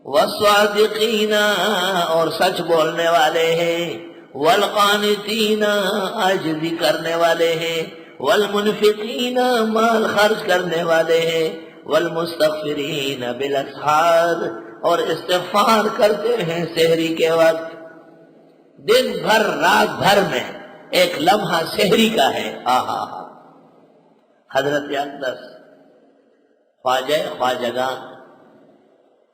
والصادقین اور سچ بولنے والے ہیں، والقانتین عاجزی کرنے والے ہیں، والمنفقین مال خرچ کرنے والے ہیں، والمستغفرین بالاسحار اور استغفار کرتے ہیں سحری کے وقت۔ دن بھر رات بھر میں ایک لمحہ سحری کا ہے۔ آہا ہا۔ حضرت اقدس خواجہ خواجگان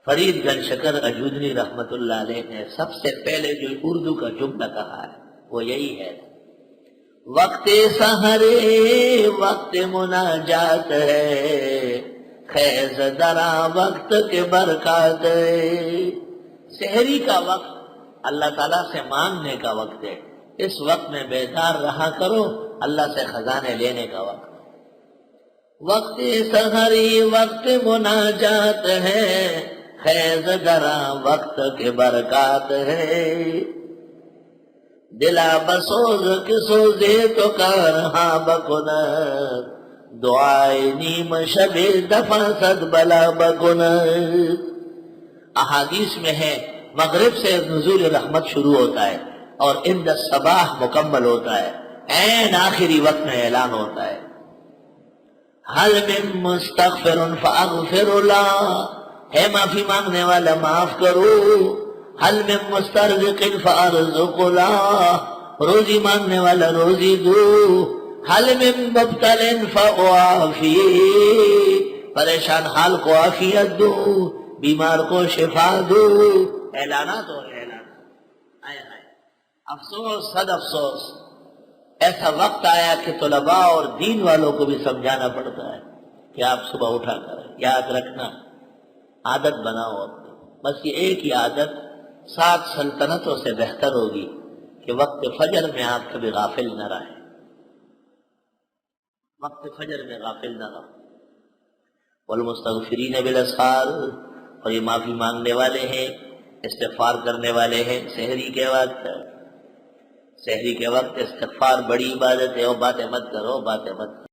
فرید گنج شکر اجودنی رحمت اللہ علیہ نے سب سے پہلے جو اردو کا جملہ کہا ہے وہ یہی ہے، وقت سحرے وقت مناجات ہے، خیز درا وقت کے برکات ہے۔ سحری کا وقت اللہ تعالیٰ سے مانگنے کا وقت ہے، اس وقت میں بیدار رہا کرو، اللہ سے خزانے لینے کا وقت۔ وقت سحری وقت مناجات ہے، خیز درا وقت کے برکات ہے، دلا بسوز کی سوزے تو کارہاں بکنت، دعائے نیم شب دفع صد بلا بکنت۔ احادیث میں ہے مغرب سے نزول رحمت شروع ہوتا ہے اور عند الصباح مکمل ہوتا ہے، عین آخری وقت میں اعلان ہوتا ہے، حل من مستغفر فاغفر اللہ، ہے معافی مانگنے والا معاف کرو، حل من مسترزق فارزق اللہ، روزی مانگنے والا روزی دو، حل من مبتل فعافی، پریشان حال کو عافیت دو، بیمار کو شفا دو۔ اعلانات اور اعلانات۔ افسوس صد افسوس، ایسا وقت آیا کہ طلباء اور دین والوں کو بھی سمجھانا پڑتا ہے کہ آپ صبح اٹھا کریں، یاد رکھنا، عادت بناؤ اپنی۔ بس یہ ایک ہی عادت 7 سلطنتوں سے بہتر ہوگی کہ وقت فجر میں آپ کبھی غافل نہ رہیں، وقت فجر میں غافل نہ رہو۔ والمستغفرین بالاسحار، اور یہ معافی مانگنے والے ہیں، استغفار کرنے والے ہیں سحری کے وقت۔ سحری کے وقت استغفار بڑی عبادت ہے، اور باتیں مت کرو، باتیں مت کرو۔